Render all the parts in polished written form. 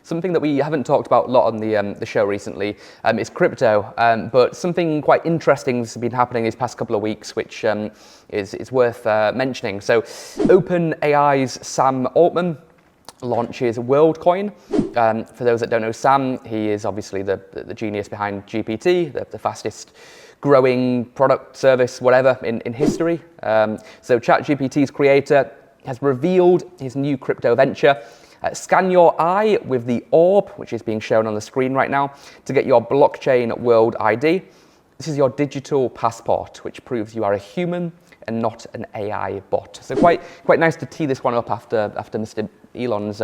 something that we haven't talked about a lot on the show recently is crypto, but something quite interesting has been happening these past couple of weeks, which is worth mentioning. So OpenAI's Sam Altman launches Worldcoin. For those that don't know Sam, he is obviously the genius behind GPT, the fastest growing product, service, whatever in history. So ChatGPT's creator has revealed his new crypto venture. Scan your eye with the orb, which is being shown on the screen right now, to get your blockchain world ID. This is your digital passport, which proves you are a human and not an AI bot. So quite nice to tee this one up after Mr. Elon's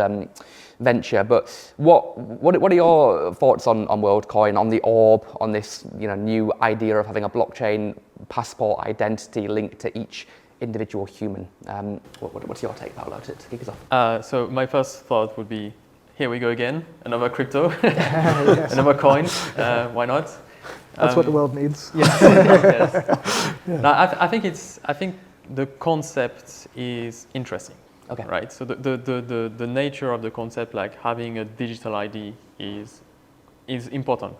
venture. But what are your thoughts on Worldcoin, on the orb, on this new idea of having a blockchain passport identity linked to each individual human? What's your take, Paolo, to kick us off? So my first thought would be, here we go again, another crypto, another coin. Why not? That's what the world needs. Yes. Yes. Yeah. No, I think the concept is interesting. Okay. Right. So the nature of the concept, like having a digital ID, is important.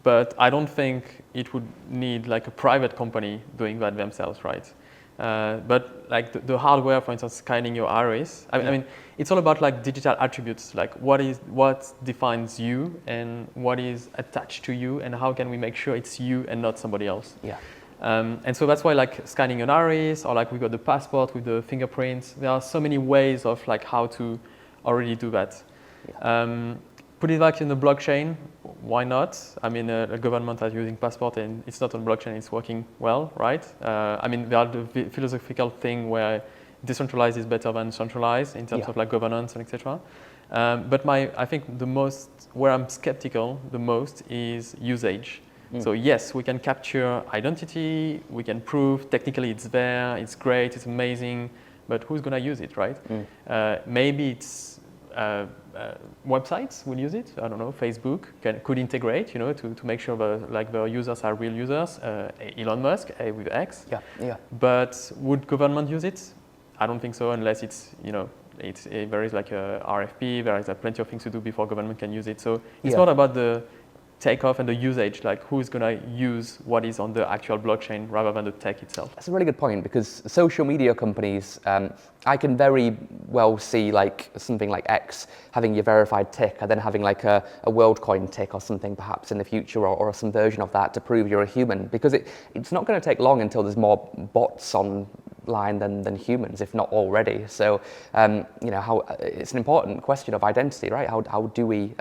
But I don't think it would need like a private company doing that themselves, right? But like the hardware, for instance, scanning your iris. I mean, it's all about like digital attributes, like what defines you and what is attached to you, and how can we make sure it's you and not somebody else? Yeah. And so that's why like scanning an iris, or like we got the passport with the fingerprints. There are so many ways of like how to already do that. Yeah. Put it back in the blockchain, why not? I mean, a government is using passport and it's not on blockchain, it's working well, right? I mean, there are the philosophical thing where decentralized is better than centralized in terms of like governance and etc. But I think where I'm skeptical the most is usage. So yes, we can capture identity, we can prove technically it's there, it's great, it's amazing, but who's gonna use it, right? Maybe it's websites will use it. I don't know. Facebook could integrate, to make sure the users are real users. Elon Musk with X. Yeah. But would government use it? I don't think so, unless it's there is like a RFP. There is plenty of things to do before government can use it. So it's not about the takeoff and the usage, like who's going to use what is on the actual blockchain rather than the tech itself. That's a really good point, because social media companies, I can very well see like something like X having your verified tick, and then having like a Worldcoin tick or something perhaps in the future, or some version of that to prove you're a human, because it's not going to take long until there's more bots online than humans, if not already. So how it's an important question of identity, right? How do we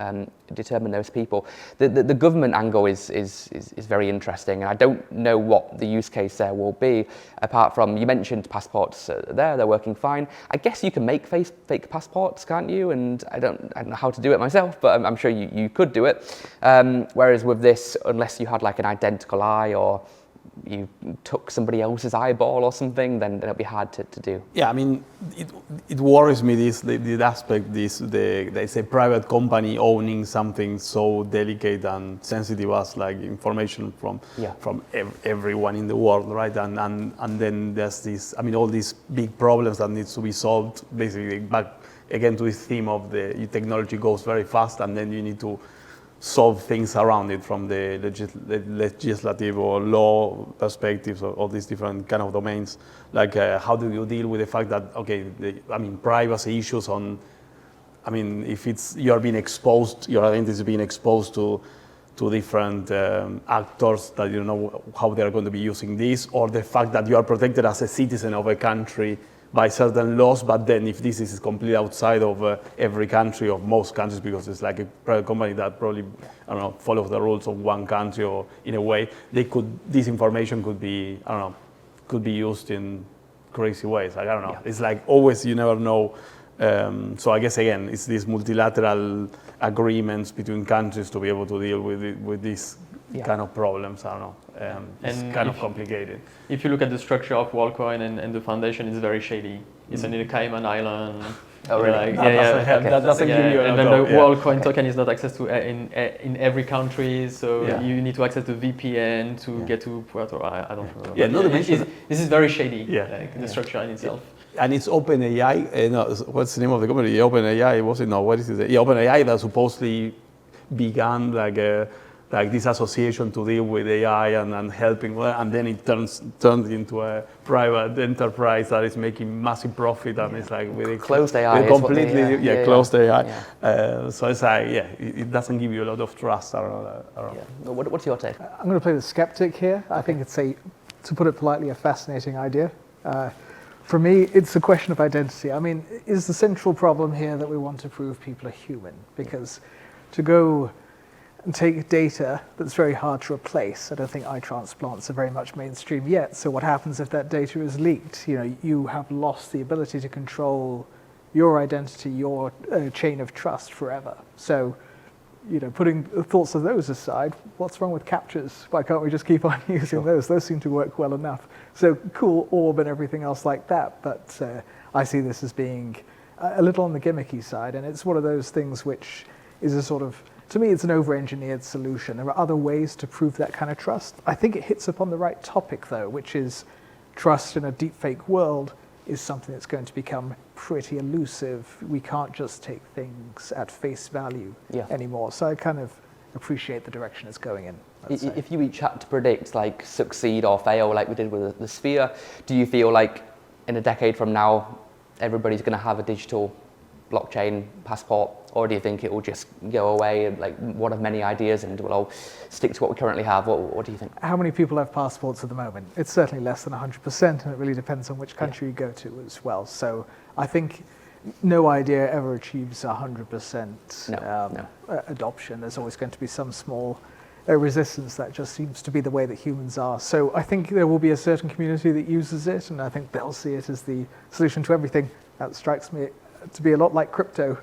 determine those people? The government angle is very interesting, and I don't know what the use case there will be, apart from, you mentioned passports they're working fine. I guess you can make fake passports, can't you? And I don't know how to do it myself, but I'm sure you could do it. Whereas with this, unless you had like an identical eye, or you took somebody else's eyeball or something, then it'll be hard to do. Yeah, I mean, it worries me the aspect, there's a private company owning something so delicate and sensitive as like information from everyone in the world, right? And then there's this, I mean, all these big problems that needs to be solved, basically back again to this theme of the technology goes very fast, and then you need to solve things around it from the legislative or law perspectives, or all these different kind of domains. Like how do you deal with the fact that, privacy issues if you're being exposed, your identity is being exposed to different actors that you know how they're going to be using this, or the fact that you are protected as a citizen of a country by certain laws, but then if this is completely outside of every country, of most countries, because it's like a private company that probably, follows the rules of one country, or in a way, this information could be used in crazy ways. Like, I don't know. Yeah. It's like always, you never know. So I guess, again, it's these multilateral agreements between countries to be able to deal with these kind of problems. I don't know. It's kind of complicated. If you look at the structure of Worldcoin and the foundation, it's very shady. It's in the Cayman Island. Oh, really? That doesn't give you and then the Worldcoin token is not access to in every country, so you need to access the VPN to get to Puerto. I don't know. Yeah, this is very shady. The structure in itself. And it's OpenAI. No, what's the name of the company? OpenAI, was it? No, what is it? Yeah, OpenAI that supposedly began like this association to deal with AI and helping, and then it turned into a private enterprise that is making massive profit, and it's like with closed AI, completely closed AI. So it's like it doesn't give you a lot of trust around. Yeah. What's your take? I'm going to play the skeptic here. I think it's to put it politely, a fascinating idea. For me, it's a question of identity. I mean, is the central problem here that we want to prove people are human? Because to go and take data that's very hard to replace. I don't think eye transplants are very much mainstream yet. So what happens if that data is leaked? You have lost the ability to control your identity, your chain of trust forever. So, putting the thoughts of those aside, what's wrong with captures? Why can't we just keep on using those? Those seem to work well enough. So cool orb and everything else like that. But I see this as being a little on the gimmicky side. And it's one of those things which is a sort of, to me, it's an over-engineered solution. There are other ways to prove that kind of trust. I think it hits upon the right topic, though, which is trust in a deepfake world is something that's going to become pretty elusive. We can't just take things at face value anymore. So I kind of appreciate the direction it's going in. If you each had to predict, like, succeed or fail, like we did with the Sphere, do you feel like in a decade from now, everybody's going to have a digital blockchain passport, or do you think it will just go away and like one of many ideas and we'll all stick to what we currently have? What do you think? How many people have passports at the moment? It's certainly less than 100%, and it really depends on which country you go to as well. So I think no idea ever achieves 100% adoption. There's always going to be some small resistance. That just seems to be the way that humans are. So I think there will be a certain community that uses it, and I think they'll see it as the solution to everything. That strikes me to be a lot like crypto.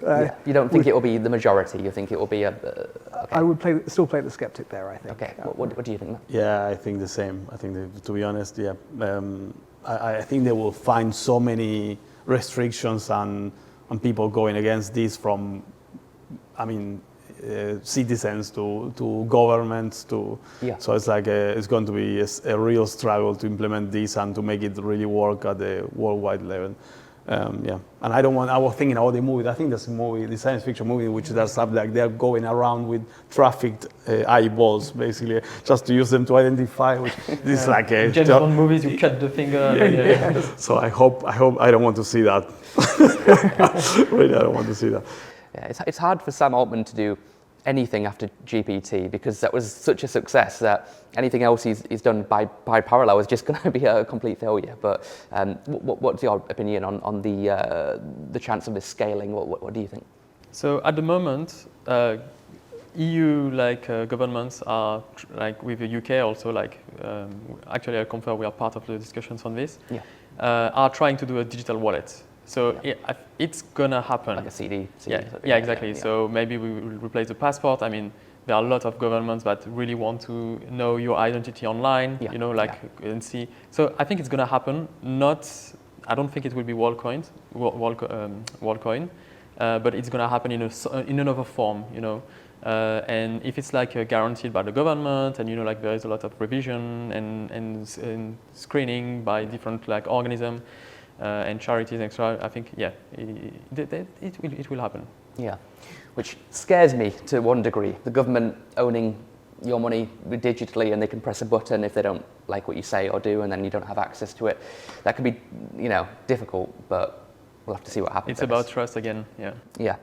You don't think it will be the majority? You think it will be okay. I would still play the skeptic there, I think. Okay, what do you think, Matt? Yeah, I think the same. I think, to be honest, I think they will find so many restrictions and people going against this from, citizens to governments to. So it's like it's going to be a real struggle to implement this and to make it really work at the worldwide level. And I was thinking about the movie. I think there's a movie, the science fiction movie, which there's something like they're going around with trafficked eyeballs, basically, just to use them to identify. Which this is like a James Bond movies. You cut the finger. So I hope I don't want to see that. Really, I don't want to see that. Yeah, it's hard for Sam Altman to do anything after GPT because that was such a success that anything else he's done by parallel is just going to be a complete failure. But what's your opinion on the chance of this scaling? What do you think? So at the moment, EU governments are with the UK also actually I confirm we are part of the discussions on this. Are trying to do a digital wallet. So it's gonna happen. Like a CD. Yeah, exactly. Yeah. So maybe we will replace the passport. I mean, there are a lot of governments that really want to know your identity online. And see. So I think it's gonna happen. I don't think it will be Worldcoin, but it's gonna happen in another form. And if it's guaranteed by the government, and there is a lot of revision and screening by different organisms. And charities, etc. I think, it will happen. Yeah, which scares me to one degree. The government owning your money digitally, and they can press a button if they don't like what you say or do, and then you don't have access to it. That could be, difficult, but we'll have to see what happens. It's about trust again. Yeah. Yeah.